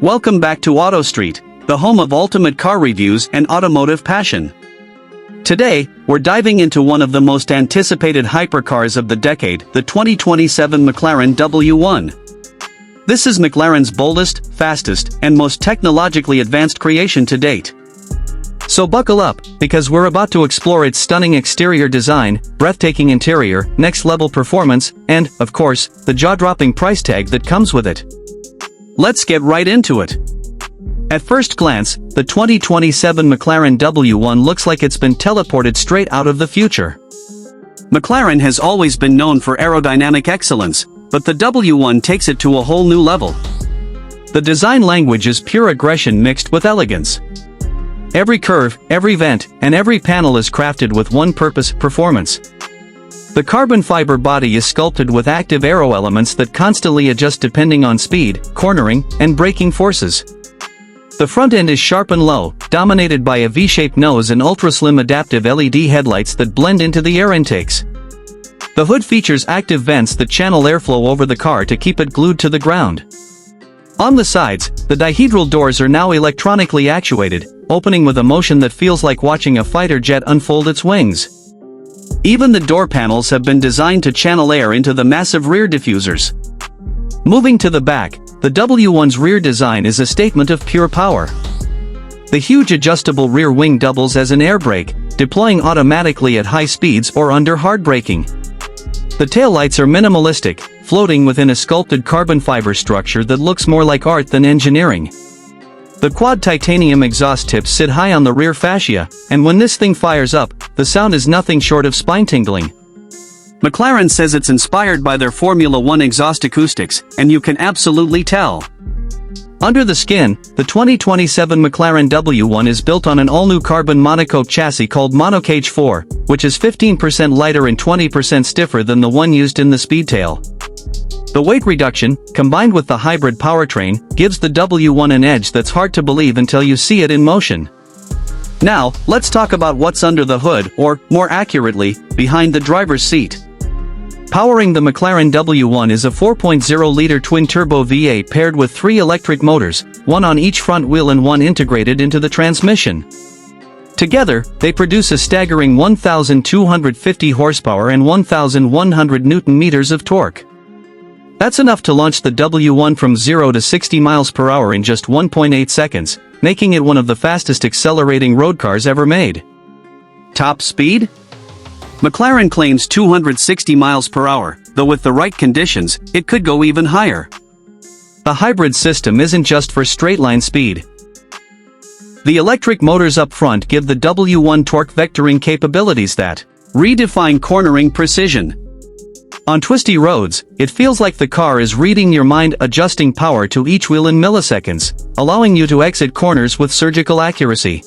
Welcome back to Auto Street, the home of ultimate car reviews and automotive passion. Today, we're diving into one of the most anticipated hypercars of the decade, the 2027 McLaren W1. This is McLaren's boldest, fastest, and most technologically advanced creation to date. So buckle up, because we're about to explore its stunning exterior design, breathtaking interior, next-level performance, and, of course, the jaw-dropping price tag that comes with it. Let's get right into it. At first glance, the 2027 McLaren W1 looks like it's been teleported straight out of the future. McLaren has always been known for aerodynamic excellence, but the W1 takes it to a whole new level. The design language is pure aggression mixed with elegance. Every curve, every vent, and every panel is crafted with one purpose: performance. The carbon fiber body is sculpted with active aero elements that constantly adjust depending on speed, cornering, and braking forces. The front end is sharp and low, dominated by a V-shaped nose and ultra-slim adaptive LED headlights that blend into the air intakes. The hood features active vents that channel airflow over the car to keep it glued to the ground. On the sides, the dihedral doors are now electronically actuated, opening with a motion that feels like watching a fighter jet unfold its wings. Even the door panels have been designed to channel air into the massive rear diffusers. Moving to the back, the W1's rear design is a statement of pure power. The huge adjustable rear wing doubles as an air brake, deploying automatically at high speeds or under hard braking. The taillights are minimalistic, floating within a sculpted carbon fiber structure that looks more like art than engineering. The quad titanium exhaust tips sit high on the rear fascia, and when this thing fires up, the sound is nothing short of spine-tingling. McLaren says it's inspired by their Formula 1 exhaust acoustics, and you can absolutely tell. Under the skin, the 2027 McLaren W1 is built on an all-new carbon monocoque chassis called Monocage 4, which is 15% lighter and 20% stiffer than the one used in the Speedtail. The weight reduction, combined with the hybrid powertrain, gives the W1 an edge that's hard to believe until you see it in motion. Now, let's talk about what's under the hood, or, more accurately, behind the driver's seat. Powering the McLaren W1 is a 4.0-liter twin-turbo V8 paired with 3 electric motors, one on each front wheel and one integrated into the transmission. Together, they produce a staggering 1,250 horsepower and 1,100 Nm of torque. That's enough to launch the W1 from 0 to 60 miles per hour in just 1.8 seconds, making it one of the fastest accelerating road cars ever made. Top speed? McLaren claims 260 miles per hour, though with the right conditions, it could go even higher. The hybrid system isn't just for straight-line speed. The electric motors up front give the W1 torque vectoring capabilities that redefine cornering precision. On twisty roads, it feels like the car is reading your mind, adjusting power to each wheel in milliseconds, allowing you to exit corners with surgical accuracy.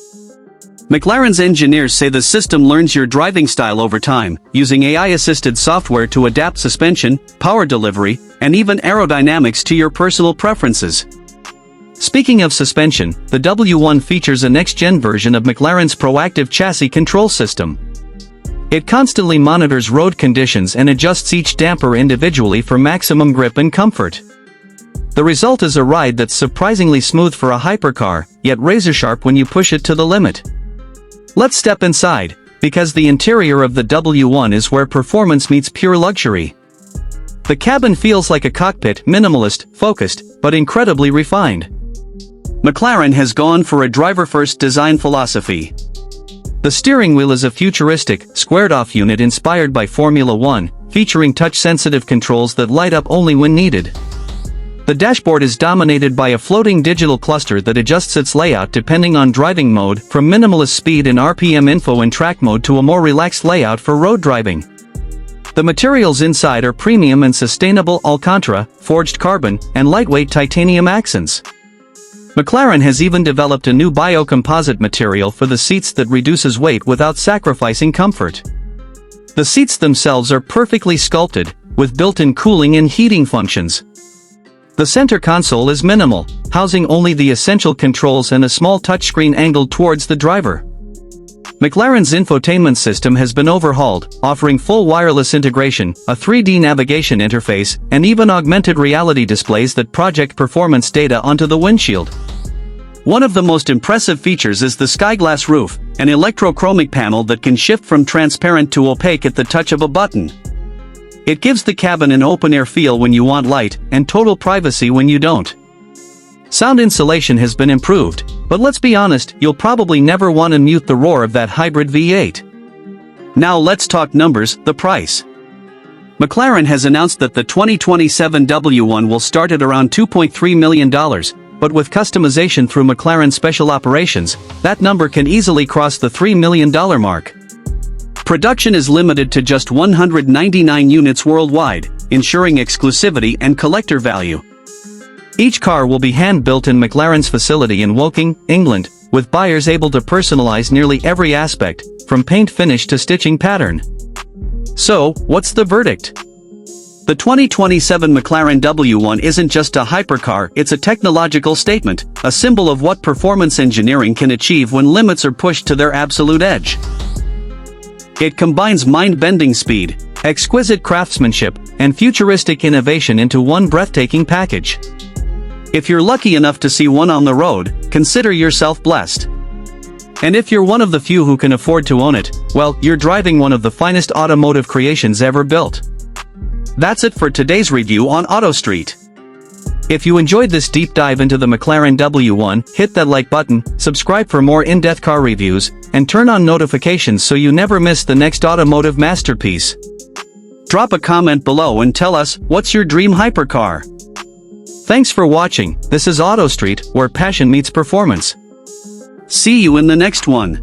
McLaren's engineers say the system learns your driving style over time, using AI-assisted software to adapt suspension, power delivery, and even aerodynamics to your personal preferences. Speaking of suspension, the W1 features a next-gen version of McLaren's proactive chassis control system. It constantly monitors road conditions and adjusts each damper individually for maximum grip and comfort. The result is a ride that's surprisingly smooth for a hypercar, yet razor-sharp when you push it to the limit. Let's step inside, because the interior of the W1 is where performance meets pure luxury. The cabin feels like a cockpit, minimalist, focused, but incredibly refined. McLaren has gone for a driver-first design philosophy. The steering wheel is a futuristic, squared-off unit inspired by Formula 1, featuring touch-sensitive controls that light up only when needed. The dashboard is dominated by a floating digital cluster that adjusts its layout depending on driving mode, from minimalist speed and RPM info in track mode to a more relaxed layout for road driving. The materials inside are premium and sustainable Alcantara, forged carbon, and lightweight titanium accents. McLaren has even developed a new biocomposite material for the seats that reduces weight without sacrificing comfort. The seats themselves are perfectly sculpted, with built-in cooling and heating functions. The center console is minimal, housing only the essential controls and a small touchscreen angled towards the driver. McLaren's infotainment system has been overhauled, offering full wireless integration, a 3D navigation interface, and even augmented reality displays that project performance data onto the windshield. One of the most impressive features is the SkyGlass roof, an electrochromic panel that can shift from transparent to opaque at the touch of a button. It gives the cabin an open-air feel when you want light, and total privacy when you don't. Sound insulation has been improved, but let's be honest, you'll probably never want to mute the roar of that hybrid V8. Now let's talk numbers, the price. McLaren has announced that the 2027 W1 will start at around $2.3 million, but with customization through McLaren Special Operations, that number can easily cross the $3 million mark. Production is limited to just 199 units worldwide, ensuring exclusivity and collector value. Each car will be hand-built in McLaren's facility in Woking, England, with buyers able to personalize nearly every aspect, from paint finish to stitching pattern. So, what's the verdict? The 2027 McLaren W1 isn't just a hypercar, it's a technological statement, a symbol of what performance engineering can achieve when limits are pushed to their absolute edge. It combines mind-bending speed, exquisite craftsmanship, and futuristic innovation into one breathtaking package. If you're lucky enough to see one on the road, consider yourself blessed. And if you're one of the few who can afford to own it, well, you're driving one of the finest automotive creations ever built. That's it for today's review on Auto Street. If you enjoyed this deep dive into the McLaren W1, hit that like button, subscribe for more in-depth car reviews, and turn on notifications so you never miss the next automotive masterpiece. Drop a comment below and tell us, what's your dream hypercar? Thanks for watching. This is Auto Street, where passion meets performance. See you in the next one.